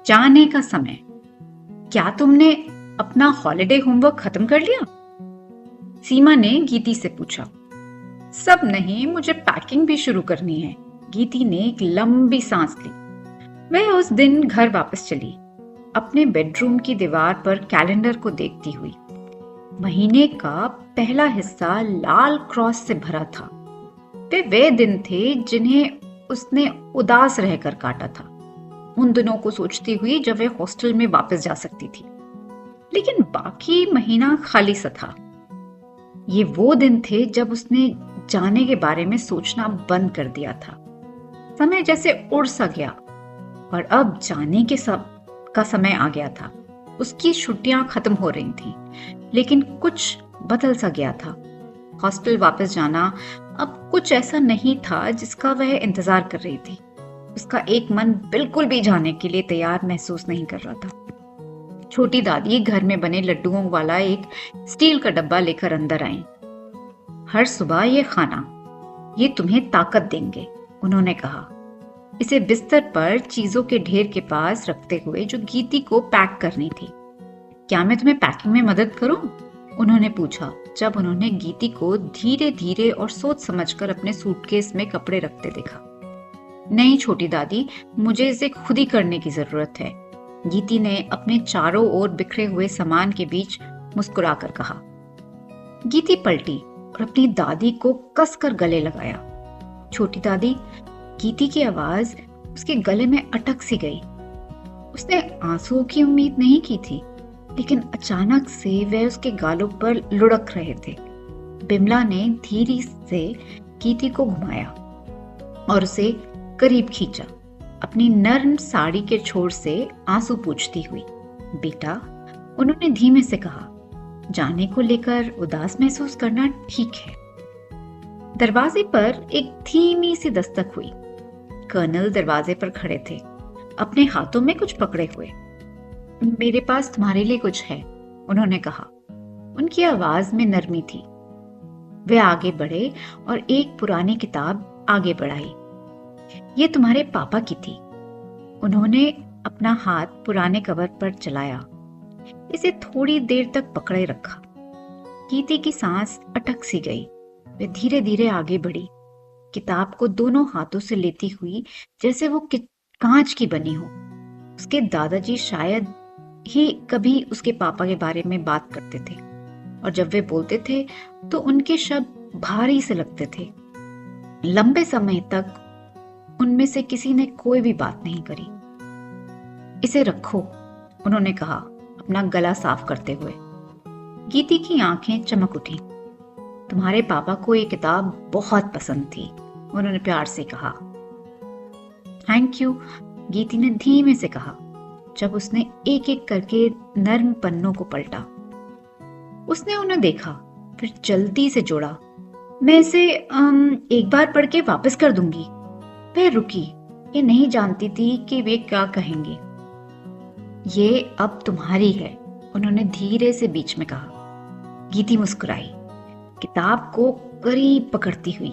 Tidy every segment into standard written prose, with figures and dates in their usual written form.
जाने का समय। क्या तुमने अपना हॉलिडे होमवर्क खत्म कर लिया? सीमा ने गीती से पूछा। सब नहीं, मुझे पैकिंग भी शुरू करनी है। गीती ने एक लंबी सांस ली। वह उस दिन घर वापस चली, अपने बेडरूम की दीवार पर कैलेंडर को देखती हुई। महीने का पहला हिस्सा लाल क्रॉस से भरा था। वे दिन थे जिन्हें उसने उदास रहकर काटा था, उन दिनों को सोचती हुई जब वह हॉस्टल में वापस जा सकती थी। लेकिन बाकी महीना खाली सा था। ये वो दिन थे जब उसने जाने के बारे में सोचना बंद कर दिया था। समय जैसे उड़ सा गया और अब जाने का समय आ गया था। उसकी छुट्टियां खत्म हो रही थीं, लेकिन कुछ बदल सा गया था। हॉस्टल वापस जाना अब कुछ ऐसा नहीं था जिसका वह इंतजार कर रही थी। उसका एक मन बिल्कुल भी जाने के लिए तैयार महसूस नहीं कर रहा था। छोटी दादी घर में बने लड्डुओं वाला एक स्टील का डब्बा लेकर अंदर आई। हर सुबह ये खाना, ये तुम्हें ताकत देंगे, उन्होंने कहा, इसे बिस्तर पर चीजों के ढेर के पास रखते हुए जो गीती को पैक करनी थी। क्या मैं तुम्हें पैकिंग में मदद करूं? उन्होंने पूछा जब उन्होंने गीती को धीरे धीरे और सोच समझकर अपने सूटकेस में कपड़े रखते देखा। नहीं छोटी दादी, मुझे इसे खुद ही करने की जरूरत है, गीती ने अपने चारों ओर बिखरे हुए सामान के बीच मुस्कुराकर कहा। गीती पलटी और अपनी दादी को कसकर गले लगाया। छोटी दादी, गीती की आवाज उसके गले में अटक सी गई। उसने आंसुओं की उम्मीद नहीं की थी, लेकिन अचानक से वह उसके गालों पर लुढ़क रहे थे। बिमला ने धीरे से गीती को घुमाया और उसे करीब खींचा, अपनी नर्म साड़ी के छोर से आंसू पोंछती हुई। बेटा, उन्होंने धीमे से कहा, जाने को लेकर उदास महसूस करना ठीक है। दरवाजे पर एक धीमी सी दस्तक हुई। कर्नल दरवाजे पर खड़े थे, अपने हाथों में कुछ पकड़े हुए। मेरे पास तुम्हारे लिए कुछ है, उन्होंने कहा। उनकी आवाज में नरमी थी। वे आगे बढ़े और एक पुरानी किताब आगे बढ़ाई। ये तुम्हारे पापा की थी। उन्होंने अपना हाथ पुराने कवर पर चलाया, इसे थोड़ी देर तक पकड़े रखा। गीती की सांस अटक सी गई। वे धीरे धीरे आगे बढ़ी, किताब को दोनों हाथों से लेती हुई जैसे वो कांच की बनी हो। उसके दादाजी शायद ही कभी उसके पापा के बारे में बात करते थे, और जब वे बोलते थे तो उनके शब्द भारी से लगते थे। लंबे समय तक उनमें से किसी ने कोई भी बात नहीं करी। इसे रखो, उन्होंने कहा, अपना गला साफ करते हुए। गीती की आंखें चमक उठी। तुम्हारे पापा को ये किताब बहुत पसंद थी, उन्होंने प्यार से कहा। थैंक यू, गीती ने धीमे से कहा, जब उसने एक एक करके नर्म पन्नों को पलटा। उसने उन्हें देखा, फिर जल्दी से जोड़ा, मैं इसे एक बार पढ़ के वापस कर दूंगी। वह रुकी, ये नहीं जानती थी कि वे क्या कहेंगे। ये अब तुम्हारी है, उन्होंने धीरे से बीच में कहा। गीती मुस्कुराई, किताब को करीब पकड़ती हुई।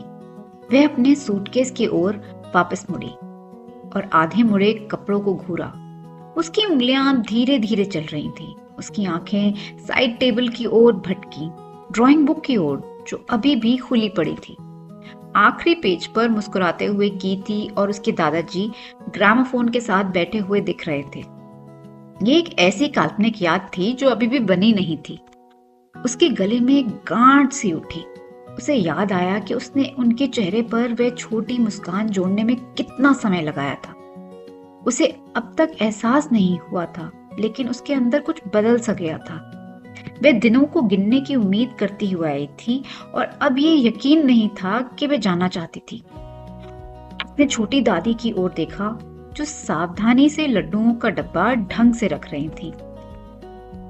वह अपने सूटकेस की ओर वापस मुड़ी और आधे मुड़े कपड़ों को घूरा। उसकी उंगलियां धीरे धीरे चल रही थीं। उसकी आंखें साइड टेबल की ओर भटकी, ड्राइंग बुक की ओर जो अभी भी खुली पड़ी थी। आखिरी पेज पर मुस्कुराते हुए गीती और उसके दादाजी ग्रामोफोन के साथ बैठे हुए दिख रहे थे। ये एक ऐसी काल्पनिक याद थी जो अभी भी बनी नहीं थी। उसके गले में एक गांठ सी उठी। उसे याद आया कि उसने उनके चेहरे पर वह छोटी मुस्कान जोड़ने में कितना समय लगाया था। उसे अब तक एहसास नहीं हुआ था, लेकिन उसके अंदर कुछ बदल सा गया था। वह दिनों को गिनने की उम्मीद करती हुई आई थी और अब ये यकीन नहीं था कि वह जाना चाहती थी। उसने छोटी दादी की ओर देखा, जो सावधानी से लड्डुओं का डब्बा ढंग से रख रही थी।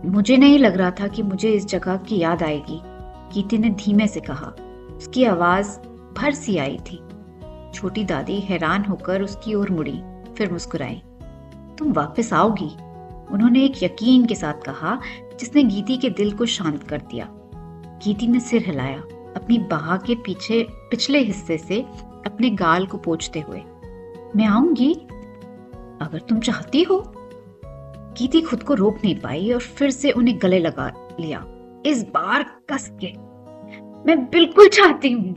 मुझे नहीं लग रहा था कि मुझे इस जगह की याद आएगी, गीती ने धीमे से कहा। उसकी आवाज भर सी आई थी। छोटी दादी हैरान होकर उसकी ओर मुड़ी, फिर मुस्कुराई। तुम वापस आओगी, उन्होंने एक यकीन के साथ कहा, जिसने गीती के दिल को शांत कर दिया। गीती ने सिर हिलाया, अपनी बाह के पिछले हिस्से से अपने गाल को पोंछते हुए। मैं आऊंगी, अगर तुम चाहती हो, गीती खुद को रोक नहीं पाई और फिर से उन्हें गले लगा लिया, इस बार कस के। मैं बिल्कुल चाहती हूँ।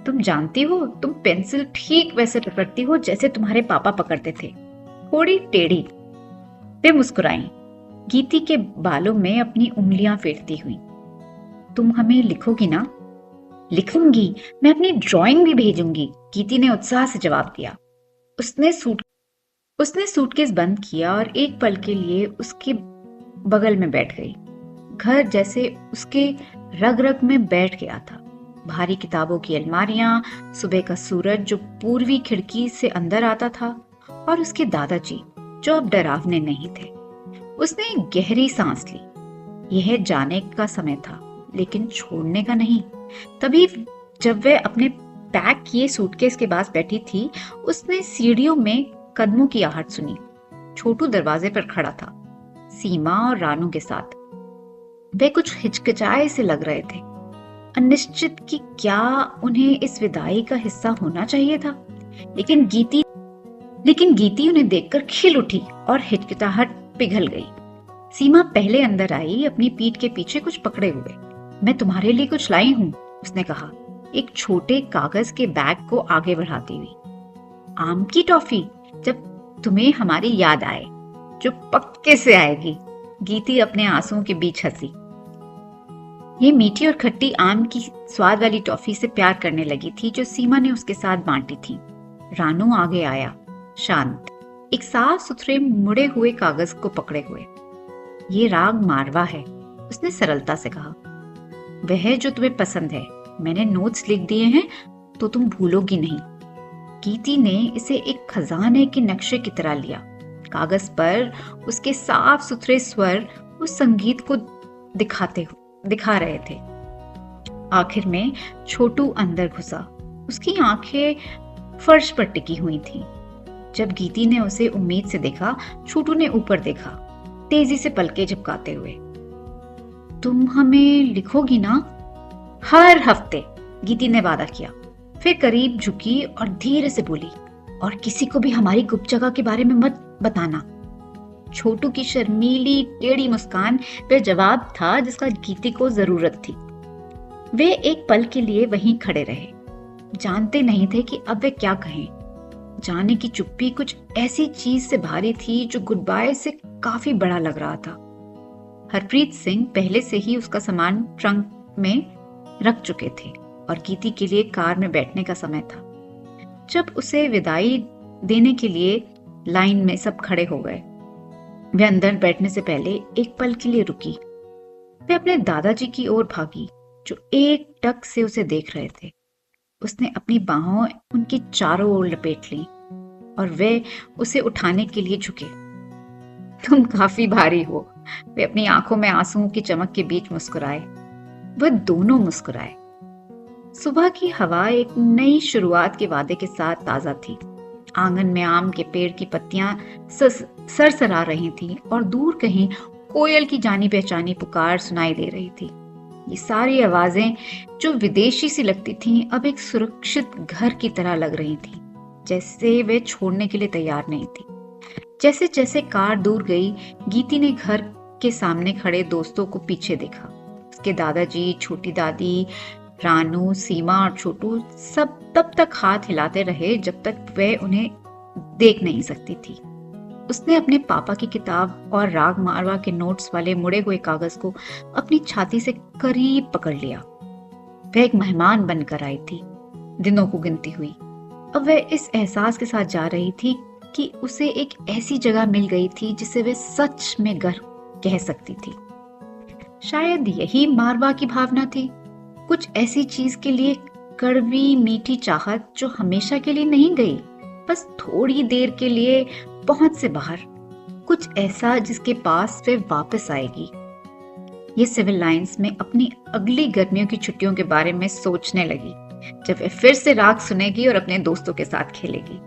तुम जानती हो, तुम पेंसिल ठीक वैसे पकड़ती हो जैसे तुम्हारे पापा पकड़ते थे, थोड़ी टेढ़ी। वे मुस्कुराई, गीती के बालों में अपनी उंगलियां फेरती हुई। तुम हमें लिखोगी ना? लिखूंगी, मैं अपनी ड्राइंग भी भेजूंगी, गीती ने उत्साह से जवाब दिया। उसने सूटकेस बंद किया और एक पल के लिए उसके बगल में बैठ गई। घर जैसे उसके रग रग में बैठ गया था। भारी किताबों की अलमारियां, सुबह का सूरज जो पूर्वी खिड़की से अंदर आता था, और उसके दादाजी जो अब डरावने नहीं थे। उसने एक गहरी सांस ली। यह जाने का समय था, लेकिन छोड़ने का नहीं। तभी जब वह अपने पैक किए सूटकेस के पास बैठी थी, उसने सीढ़ियों में कदमों की आहट सुनी। छोटू दरवाजे पर खड़ा था, सीमा और रानू के साथ। वे कुछ हिचकिचाए से लग रहे थे, अनिश्चित कि क्या उन्हें इस विदाई का हिस्सा होना चाहिए था। लेकिन गीती उन्हें देखकर खिल उठी और हिचकिचाहट पिघल गई। सीमा पहले अंदर आई, अपनी पीठ के पीछे कुछ पकड़े हुए। मैं तुम्हारे लिए कुछ लाई हूं, उसने कहा, एक छोटे कागज के बैग को आगे बढ़ाती हुई। आम की टॉफी, जब तुम्हें हमारी याद आए, जो पक्के से आएगी। गीती अपने आंसुओं के बीच हंसी। ये मीठी और खट्टी आम की स्वाद वाली टॉफी से प्यार करने लगी थी, जो सीमा ने उसके साथ बांटी थी। रानू आगे आया, शांत, एक साफ सुथरे मुड़े हुए कागज को पकड़े हुए। ये राग मारवा है, उसने सरलता से कहा। वह जो तुम्हें पसंद है, मैंने नोट्स लिख दिए हैं, तो तुम भूलोगी नहीं। गीती ने इसे एक खजाने के नक्शे की तरह लिया। कागज पर उसके साफ सुथरे स्वर उस संगीत को दिखा रहे थे। आखिर में छोटू अंदर घुसा। उसकी आंखें फर्श पर टिकी हुई थीं। जब गीती ने उसे उम्मीद से देखा, छोटू ने ऊपर देखा, तेजी से पलके झपकाते हुए। तुम हमें लिखोगी ना? हर हफ्ते, गीती ने वादा किया। फिर करीब झुकी और धीरे से बोली, और किसी को भी हमारी गुप्त जगह के बारे में मत बताना। छोटू की शर्मीली टेढ़ी मुस्कान वह जवाब था जिसका गीती को जरूरत थी। वे एक पल के लिए वहीं खड़े रहे, जानते नहीं थे कि अब वे क्या कहें। जाने की चुप्पी कुछ ऐसी चीज से भारी थी जो गुड बाय से काफी बड़ा लग रहा था। हरप्रीत सिंह पहले से ही उसका सामान ट्रंक में रख चुके थे और गीती के लिए कार में बैठने का समय था। जब उसे विदाई देने के लिए लाइन में सब खड़े हो गए, वे अंदर बैठने से पहले एक पल के लिए रुकी। वे अपने दादाजी की ओर भागी, जो एक टक से उसे देख रहे थे। उसने अपनी बाहों उनकी चारों ओर लपेट ली और वे उसे उठाने के लिए झुके। तुम काफी भारी हो, वे अपनी आंखों में आंसुओं की चमक के बीच मुस्कुराए। वह दोनों मुस्कुराए। सुबह की हवा एक नई शुरुआत के वादे के साथ ताजा थी। आंगन में आम के पेड़ की पत्तियां सरसरा रही थीं और दूर कहीं कोयल की जानी पहचानी पुकार सुनाई दे रही थी। ये सारी आवाजें जो विदेशी सी लगती थीं, अब एक सुरक्षित घर की तरह लग रही थीं, जैसे वे छोड़ने के लिए तैयार नहीं थी। जैसे जैसे कार दूर गई, गीती ने घर के सामने खड़े दोस्तों को पीछे देखा। उसके दादाजी, छोटी दादी, रानू, सीमा और छोटू सब तब तक हाथ हिलाते रहे जब तक वह उन्हें देख नहीं सकती थी। उसने अपने पापा की किताब और राग मारवा के नोट्स वाले मुड़े हुए कागज को अपनी छाती से करीब पकड़ लिया। वह एक मेहमान बनकर आई थी, दिनों को गिनती हुई। अब वह इस एहसास के साथ जा रही थी कि उसे एक ऐसी जगह मिल गई थी जिसे वह सच में घर कह सकती थी। शायद यही मारवा की भावना थी, कुछ ऐसी चीज के लिए कड़वी मीठी चाहत जो हमेशा के लिए नहीं गई, बस थोड़ी देर के लिए पहुंच से बाहर, कुछ ऐसा जिसके पास वे वापस आएगी। ये सिविल लाइंस में अपनी अगली गर्मियों की छुट्टियों के बारे में सोचने लगी, जब वे फिर से राग सुनेगी और अपने दोस्तों के साथ खेलेगी।